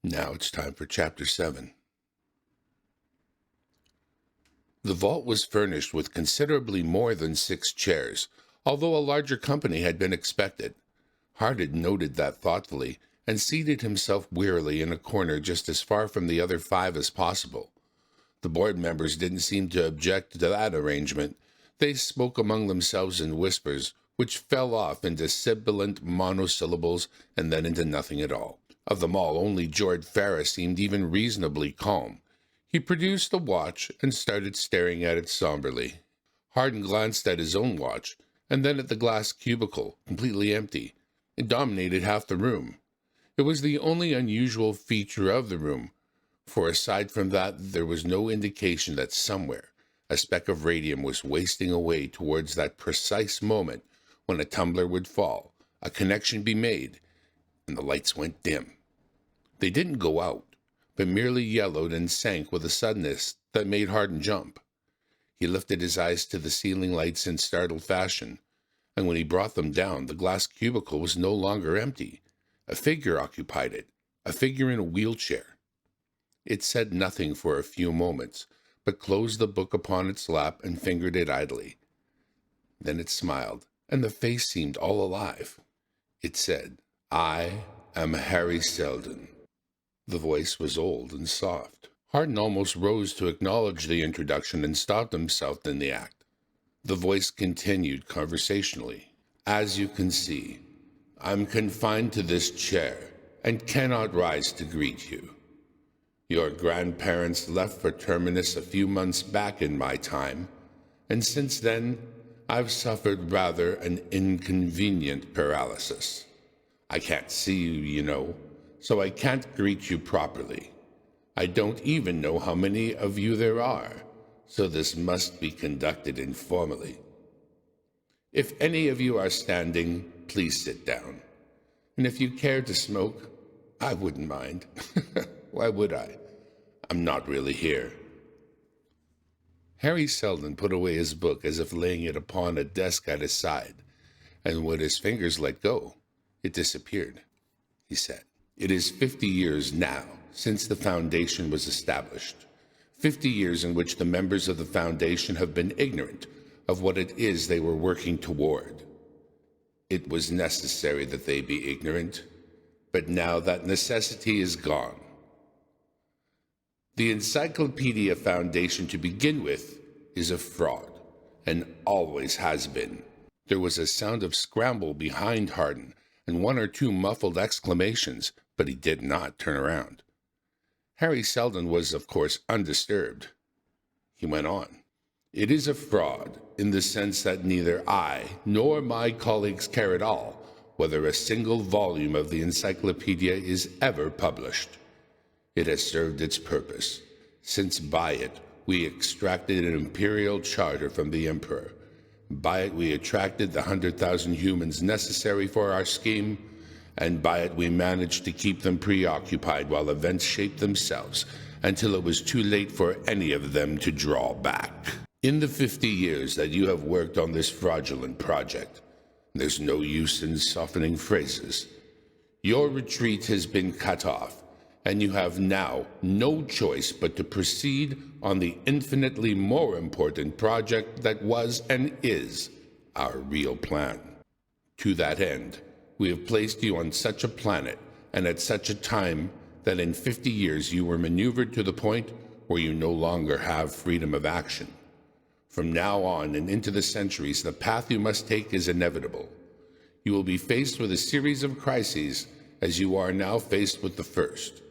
Now it's time for Chapter 7. The vault was furnished with considerably more than 6 chairs, although a larger company had been expected. Hardin noted that thoughtfully and seated himself wearily in a corner just as far from the other 5 as possible. The board members didn't seem to object to that arrangement. They spoke among themselves in whispers, which fell off into sibilant monosyllables and then into nothing at all. Of them all, only George Ferris seemed even reasonably calm. He produced a watch and started staring at it somberly. Hardin glanced at his own watch, and then at the glass cubicle, completely empty. It dominated half the room. It was the only unusual feature of the room, for aside from that, there was no indication that somewhere a speck of radium was wasting away towards that precise moment when a tumbler would fall, a connection be made, and the lights went dim. They didn't go out, but merely yellowed and sank with a suddenness that made Hardin jump. He lifted his eyes to the ceiling lights in startled fashion, and when he brought them down, the glass cubicle was no longer empty. A figure occupied it, a figure in a wheelchair. It said nothing for a few moments, but closed the book upon its lap and fingered it idly. Then it smiled, and the face seemed all alive. It said, "I am Harry Seldon." The voice was old and soft. Hardin almost rose to acknowledge the introduction and stopped himself in the act. The voice continued conversationally. "As you can see, I'm confined to this chair and cannot rise to greet you. Your grandparents left for Terminus a few months back in my time, and since then, I've suffered rather an inconvenient paralysis. I can't see you, you know, so I can't greet you properly. I don't even know how many of you there are, so this must be conducted informally. If any of you are standing, please sit down. And if you care to smoke, I wouldn't mind. Why would I? I'm not really here." Harry Seldon put away his book as if laying it upon a desk at his side, and when his fingers let go, it disappeared. He said, "It is 50 years now since the Foundation was established. 50 years in which the members of the Foundation have been ignorant of what it is they were working toward. It was necessary that they be ignorant, but now that necessity is gone. The Encyclopedia Foundation, to begin with, is a fraud, and always has been." There was a sound of scramble behind Hardin, and 1 or 2 muffled exclamations, but he did not turn around. Harry Seldon was, of course, undisturbed. He went on. "It is a fraud in the sense that neither I nor my colleagues care at all whether a single volume of the encyclopedia is ever published. It has served its purpose, since by it we extracted an imperial charter from the Emperor. By it we attracted the 100,000 humans necessary for our scheme, and by it we managed to keep them preoccupied while events shaped themselves until it was too late for any of them to draw back. In the 50 years that you have worked on this fraudulent project, there's no use in softening phrases. Your retreat has been cut off, and you have now no choice but to proceed on the infinitely more important project that was and is our real plan. To that end, we have placed you on such a planet and at such a time that in 50 years you were maneuvered to the point where you no longer have freedom of action. From now on and into the centuries, the path you must take is inevitable. You will be faced with a series of crises as you are now faced with the first.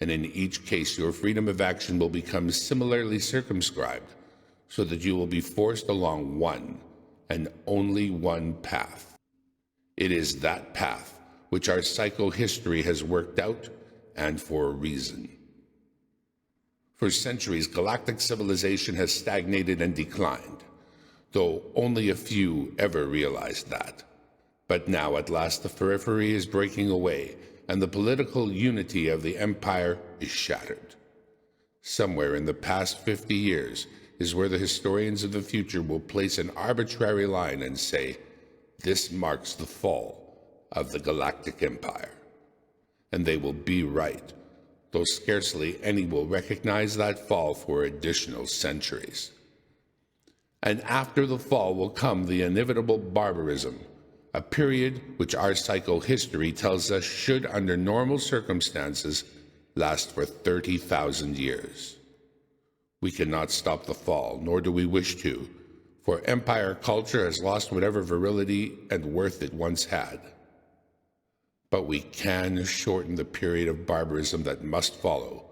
And in each case, your freedom of action will become similarly circumscribed, so that you will be forced along one and only one path. It is that path which our psychohistory has worked out, and for a reason. For centuries, galactic civilization has stagnated and declined, though only a few ever realized that. But now, at last, the periphery is breaking away, and the political unity of the Empire is shattered. Somewhere in the past 50 years is where the historians of the future will place an arbitrary line and say, "This marks the fall of the Galactic Empire." And they will be right, though scarcely any will recognize that fall for additional centuries. And after the fall will come the inevitable barbarism, a period which our psychohistory tells us should, under normal circumstances, last for 30,000 years. We cannot stop the fall, nor do we wish to, for empire culture has lost whatever virility and worth it once had. But we can shorten the period of barbarism that must follow,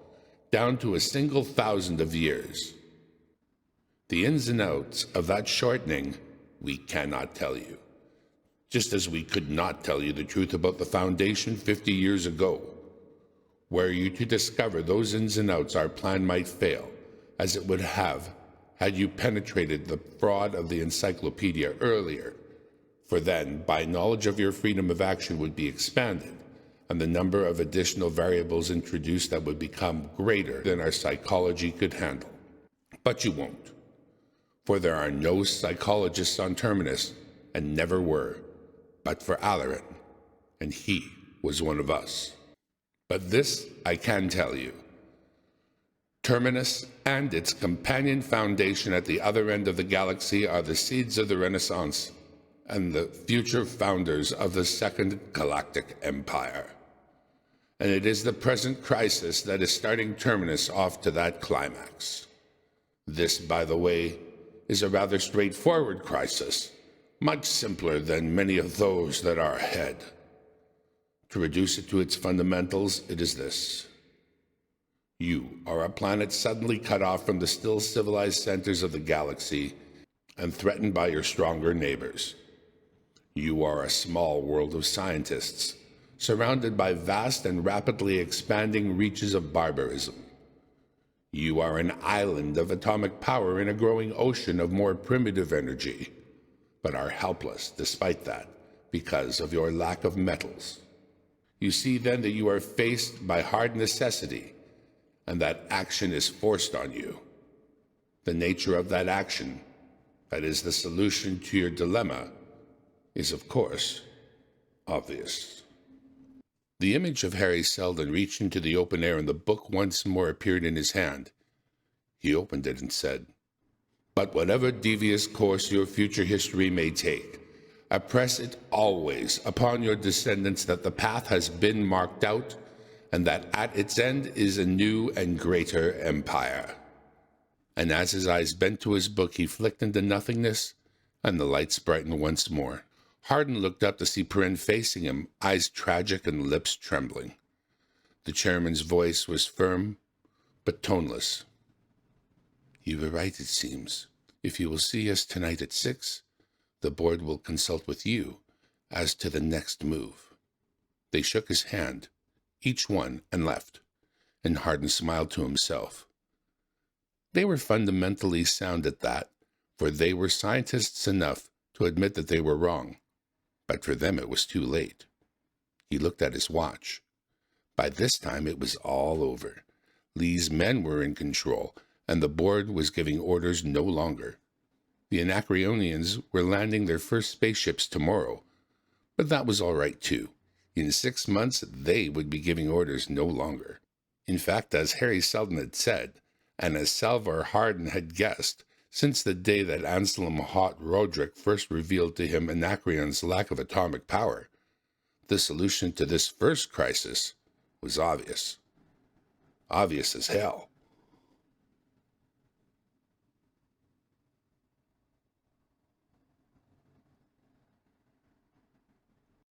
down to a single thousand of years. The ins and outs of that shortening we cannot tell you, just as we could not tell you the truth about the Foundation 50 years ago. Were you to discover those ins and outs, our plan might fail, as it would have had you penetrated the fraud of the Encyclopedia earlier, for then, by knowledge of your freedom of action would be expanded, and the number of additional variables introduced that would become greater than our psychology could handle. But you won't, for there are no psychologists on Terminus, and never were, but for Alarin, and he was one of us. But this I can tell you. Terminus and its companion foundation at the other end of the galaxy are the seeds of the Renaissance and the future founders of the Second Galactic Empire. And it is the present crisis that is starting Terminus off to that climax. This, by the way, is a rather straightforward crisis, much simpler than many of those that are ahead. To reduce it to its fundamentals, it is this. You are a planet suddenly cut off from the still civilized centers of the galaxy and threatened by your stronger neighbors. You are a small world of scientists, surrounded by vast and rapidly expanding reaches of barbarism. You are an island of atomic power in a growing ocean of more primitive energy, but are helpless despite that because of your lack of metals. You see then that you are faced by hard necessity, and that action is forced on you. The nature of that action, that is the solution to your dilemma, is of course obvious. The image of Harry Seldon reached into the open air and the book once more appeared in his hand. He opened it and said, "But whatever devious course your future history may take, impress it always upon your descendants that the path has been marked out and that at its end is a new and greater empire." And as his eyes bent to his book, he flicked into nothingness, and the lights brightened once more. Hardin looked up to see Perrin facing him, eyes tragic and lips trembling. The chairman's voice was firm, but toneless. "You were right, it seems. If you will see us tonight at 6, the board will consult with you as to the next move." They shook his hand, each one, and left, and Hardin smiled to himself. They were fundamentally sound at that, for they were scientists enough to admit that they were wrong. But for them it was too late. He looked at his watch. By this time it was all over. Lee's men were in control, and the board was giving orders no longer. The Anacreonians were landing their first spaceships tomorrow, but that was all right too. In 6 months they would be giving orders no longer. In fact, as Harry Seldon had said, and as Salvor Hardin had guessed, since the day that Anselm Hott Roderick first revealed to him Anacreon's lack of atomic power, the solution to this first crisis was obvious. Obvious as hell.